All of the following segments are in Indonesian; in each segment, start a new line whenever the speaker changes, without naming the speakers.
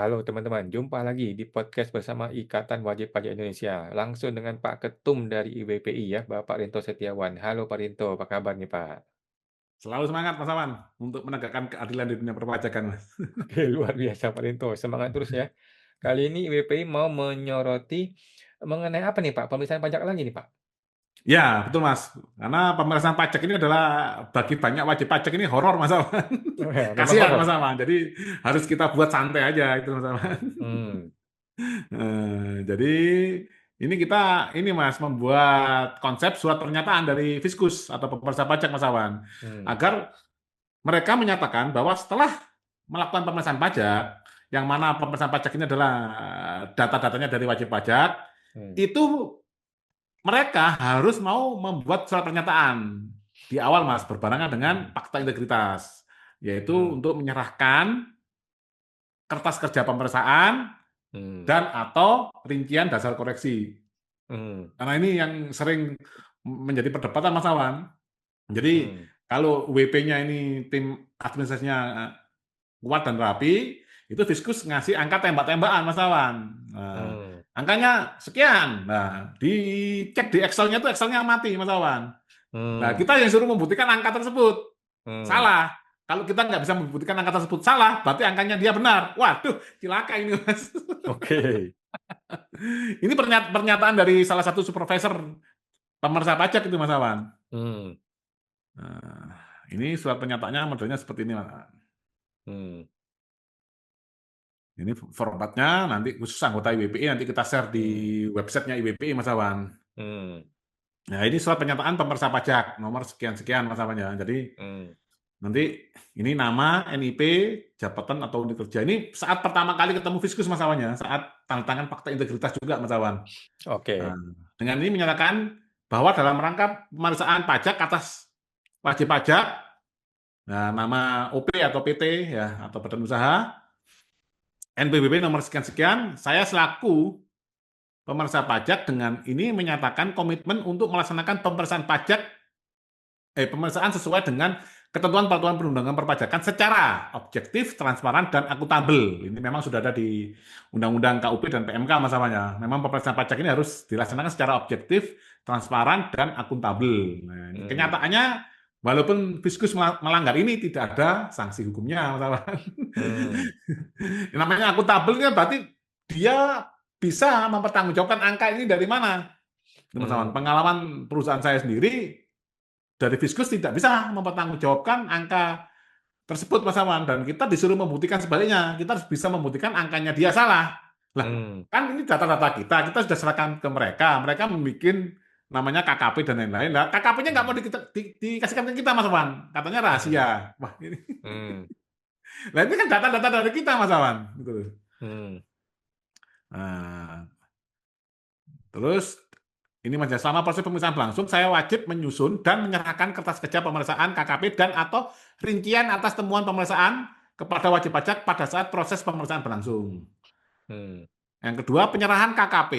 Halo teman-teman, jumpa lagi di podcast bersama Ikatan Wajib Pajak Indonesia. Langsung dengan Pak Ketum dari IWPI ya, Bapak Rinto Setiawan. Halo Pak Rinto, apa kabar nih Pak?
Selalu semangat Mas Aman, untuk menegakkan keadilan di dunia perpajakan, Mas.
Oke, luar biasa Pak Rinto, semangat terus ya. Kali ini IWPI mau menyoroti mengenai apa nih Pak? Pemeriksaan pajak lagi nih Pak?
Ya, betul Mas. Karena pemeriksaan pajak ini adalah bagi banyak wajib pajak ini horor Mas Aman.
Oh ya, memang
Kasihan
horor.
Mas Aman. Jadi harus kita buat santai aja itu Mas Aman.
Hmm,
Jadi ini kita ini Mas membuat konsep surat pernyataan dari Fiskus atau pemeriksa pajak Mas Awan
hmm,
agar mereka menyatakan bahwa setelah melakukan pemeriksaan pajak yang mana pemeriksaan pajak ini adalah data-datanya dari wajib pajak
hmm,
itu mereka harus mau membuat surat pernyataan di awal Mas berbarengan dengan fakta integritas yaitu
hmm,
untuk menyerahkan kertas kerja pemeriksaan
hmm,
dan atau rincian dasar koreksi.
hmm,
Karena ini yang sering menjadi perdebatan Mas Awan. Jadi
hmm,
kalau WP-nya ini tim administrasinya kuat dan rapi, itu Fiskus ngasih angka tembak-tembakan Mas Awan. Nah,
hmm,
angkanya sekian. Nah, dicek di Excel-nya itu Excel-nya mati Mas Awan. Nah,
hmm,
kita yang suruh membuktikan angka tersebut
hmm.
salah. Kalau kita nggak bisa membuktikan angka tersebut salah, berarti angkanya dia benar. Waduh, cilaka ini Mas.
Oke.
Ini pernyataan dari salah satu supervisor pemeriksa pajak itu Mas Awan.
Hmm,
Nah, ini surat pernyataannya modelnya seperti ini Mas.
hmm,
Ini formatnya nanti khusus anggota IWPI nanti kita share di
hmm,
websitenya IWPI Mas Awan.
hmm,
Nah ini surat pernyataan pemeriksa pajak nomor sekian-sekian Mas Awan ya. Jadi
hmm.
nanti ini nama, NIP, jabatan atau unit kerja. Ini saat pertama kali ketemu Fiskus Mas Awan ya, saat tanda tangan fakta integritas juga Mas Awan. Nah,
Oke.
dengan ini menyatakan bahwa dalam rangka pemeriksaan pajak atas wajib pajak, nah, nama OP atau PT ya atau badan usaha, NPWP nomor sekian-sekian, saya selaku pemeriksa pajak dengan ini menyatakan komitmen untuk melaksanakan pemeriksaan sesuai dengan ketentuan peraturan perundangan perpajakan secara objektif, transparan, dan akuntabel. Ini memang sudah ada di Undang-Undang KUP dan PMK masalahnya. Memang pemeriksaan pajak ini harus dilaksanakan secara objektif, transparan, dan akuntabel. Nah,
Hmm,
kenyataannya, walaupun Fiskus melanggar ini tidak ada sanksi hukumnya, masalah.
hmm,
Namanya akuntabel kan berarti dia bisa mempertanggungjawabkan angka ini dari mana. Teman-teman,
hmm,
pengalaman perusahaan saya sendiri dari Fiskus tidak bisa mempertanggungjawabkan angka tersebut Mas Aman dan kita disuruh membuktikan sebaliknya. Kita harus bisa membuktikan angkanya dia salah. Lah,
hmm,
kan ini data-data kita sudah serahkan ke mereka. Mereka membuat namanya KKP dan lain-lain. Lah, KKP-nya nggak mau
hmm,
dikasihkan ke kita Mas Aman. Katanya
hmm,
rahasia. Wah, ini.
hmm,
Lah, ini kan data-data dari kita Mas Aman. Gitu.
hmm,
Nah, terus ini Mas, selama proses pemeriksaan berlangsung, saya wajib menyusun dan menyerahkan kertas kerja pemeriksaan KKP dan atau rincian atas temuan pemeriksaan kepada wajib pajak pada saat proses pemeriksaan berlangsung.
hmm,
Yang kedua, penyerahan KKP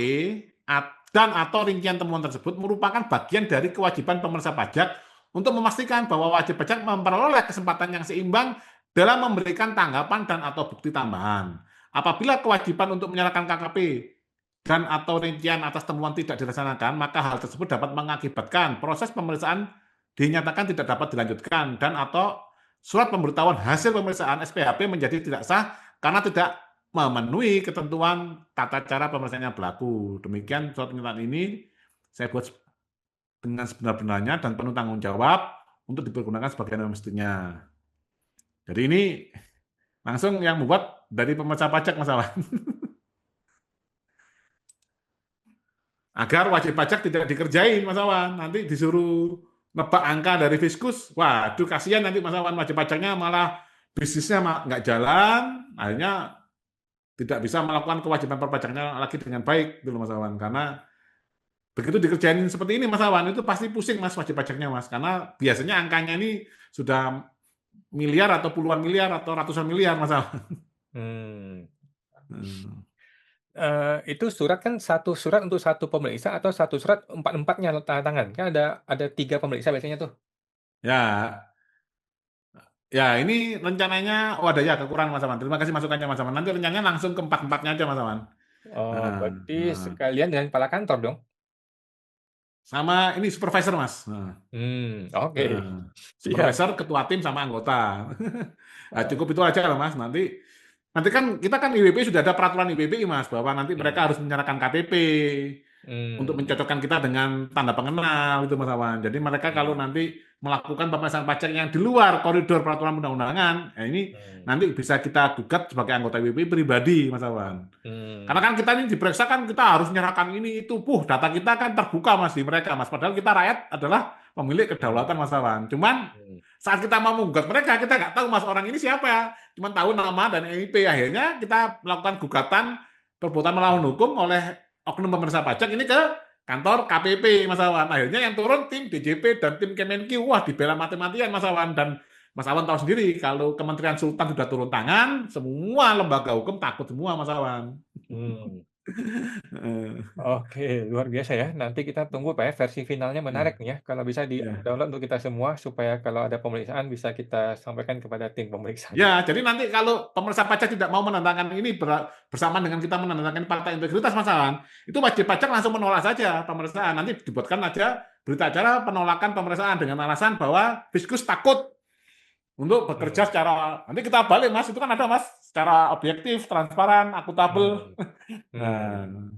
dan atau rincian temuan tersebut merupakan bagian dari kewajiban pemeriksa pajak untuk memastikan bahwa wajib pajak memperoleh kesempatan yang seimbang dalam memberikan tanggapan dan atau bukti tambahan. Apabila kewajiban untuk menyerahkan KKP dan atau rincian atas temuan tidak dilaksanakan, maka hal tersebut dapat mengakibatkan proses pemeriksaan dinyatakan tidak dapat dilanjutkan dan atau surat pemberitahuan hasil pemeriksaan SPHP menjadi tidak sah karena tidak memenuhi ketentuan tata cara pemeriksaan yang berlaku. Demikian surat pernyataan ini saya buat dengan sebenar-benarnya dan penuh tanggung jawab untuk dipergunakan sebagaimana mestinya. Jadi ini langsung yang membuat dari pemeriksa pajak masalah. Agar wajib pajak tidak dikerjain Mas Awan. Nanti disuruh nebak angka dari Fiskus, waduh kasihan nanti Mas Awan, wajib pajaknya malah bisnisnya nggak jalan, akhirnya tidak bisa melakukan kewajiban perpajakannya lagi dengan baik dulu Mas Awan. Karena begitu dikerjain seperti ini Mas Awan, itu pasti pusing Mas wajib pajaknya Mas. Karena biasanya angkanya ini sudah miliar atau puluhan miliar atau ratusan miliar Mas Awan.
hmm.
Hmm.
Itu surat kan satu surat untuk satu pemeriksa atau satu surat empat-empatnya tanda tangan? Kan ada 3 pemeriksa biasanya tuh.
Ya, Ya, ini rencananya, oh ada ya kekurangan Mas Aman. Terima kasih masukannya Mas Aman. Nanti rencananya langsung ke empat-empatnya aja Mas Aman.
Oh,
Heeh,
berarti
heeh.
sekalian dengan kepala kantor dong?
Sama ini supervisor Mas. Heeh,
Oke.
heeh.
Siap.
Supervisor, ketua tim sama anggota. Nah,
Oh,
cukup itu aja lah Mas. Nanti nanti kan kita kan IWP sudah ada peraturan IWPI Mas bahwa nanti
mhm,
mereka harus menyerahkan KTP untuk
mmm,
mencocokkan kita dengan tanda pengenal itu Mas Awan. Jadi mereka kalau
mmm,
nanti melakukan pemeriksaan pajak yang di luar koridor peraturan undang-undangan, ya ini
mmm,
nanti bisa kita gugat sebagai anggota IWP pribadi Mas Awan. Karena
mmm,
kan kita ini diperiksa kan kita harus menyerahkan ini itu, data kita kan terbuka Mas di mereka Mas. Padahal kita rakyat adalah pemilik kedaulatan
mmm,
Mas Awan. Cuman
mmm,
saat kita mau menggugat mereka, kita nggak tahu Mas orang ini siapa ya. Cuman tahu nama dan NIP. Akhirnya kita melakukan gugatan perbuatan melawan hukum oleh oknum pemeriksa pajak ini ke kantor KPP Mas Awan. Akhirnya yang turun tim DJP dan tim Kemenq. Wah dibela mati-matian Mas Awan. Dan Mas Awan tahu sendiri kalau Kementerian Sultan sudah turun tangan, semua lembaga hukum takut semua Mas Awan.
mmm.
Heeh.
Oke, luar biasa ya. Nanti kita tunggu Pak ya, versi finalnya menarik
Ya,
nih ya, kalau bisa
ya.
di-download untuk kita semua, supaya kalau ada pemeriksaan bisa kita sampaikan kepada tim pemeriksa juga.
Ya, jadi nanti kalau pemeriksa pajak tidak mau menandatangani ini bersamaan dengan kita menandatangani fakta integritas Mas Awan, itu wajib pajak langsung menolak saja pemeriksaan. Nanti dibuatkan aja berita acara penolakan pemeriksaan dengan alasan bahwa Fiskus takut untuk bekerja
Mmm,
secara nanti kita balik Mas, itu kan ada Mas, secara objektif, transparan, akuntabel.
mmm,
Nah,
mmm,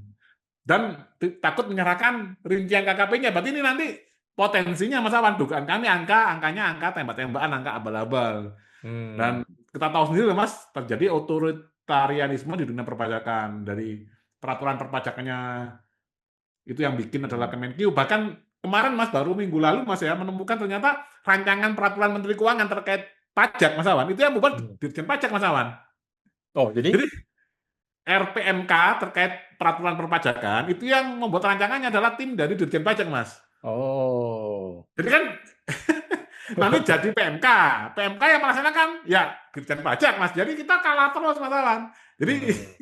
dan takut menyerahkan rincian KKP-nya. Berarti ini nanti potensinya Mas Awan, dugaan kami angkanya angka tembak-tembakan, angka abal-abal.
mmm,
Dan kita tahu sendiri Mas, terjadi otoritarianisme di dunia perpajakan. Dari peraturan perpajakannya itu yang bikin adalah
mmm,
Kemenq. Bahkan kemarin Mas, baru minggu lalu Mas ya, menemukan ternyata rancangan peraturan Menteri Keuangan terkait pajak Mas Awan, itu yang membuat
mmm.
Dirjen Pajak Mas Awan.
Oh, jadi?
Jadi RPMK terkait peraturan perpajakan, itu yang membuat rancangannya adalah tim dari Dirjen Pajak Mas.
Oh.
Jadi kan nanti jadi PMK. PMK yang melaksanakan ya Dirjen Pajak Mas. Jadi kita kalah terus Mas Awan. Jadi
Mmm,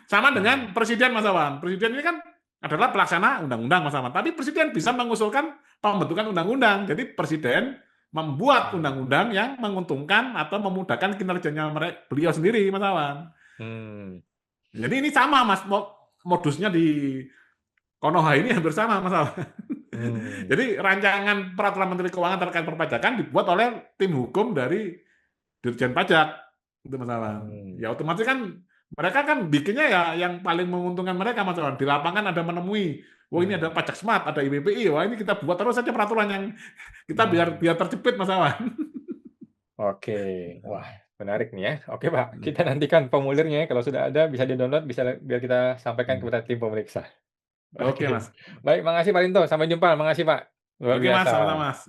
sama
mmm,
dengan presiden Mas Awan. Presiden ini kan adalah pelaksana undang-undang Mas Awan. Tapi presiden bisa mengusulkan pembentukan undang-undang. Jadi presiden membuat
mmm,
undang-undang yang menguntungkan atau memudahkan kinerjanya beliau sendiri Mas Awan.
mmm,
Jadi ini sama Mas, modusnya di Konoha ini hampir sama Mas Awan.
mmm,
Jadi rancangan peraturan Menteri Keuangan terkait perpajakan dibuat oleh tim hukum dari Dirjen Pajak. Itu Mas Awan.
mmm,
Ya otomatis kan mereka kan bikinnya ya yang paling menguntungkan mereka Mas Awan. Di lapangan ada menemui, wah ini ada
mmm,
pajak smart, ada IBPI, wah ini kita buat terus saja peraturan yang kita biar
mmm.
biar terjepit Mas Awan.
Oke. Wah, menarik nih ya. Oke, Pak, kita nantikan formulirnya ya, kalau sudah ada bisa di-download, bisa biar kita sampaikan kepada tim pemeriksa. Oke.
Oke Mas.
Baik, makasih Pak Rinto, sampai jumpa. Makasih, Pak. Luar
Oke Mas,
biasa.
sama-sama Mas.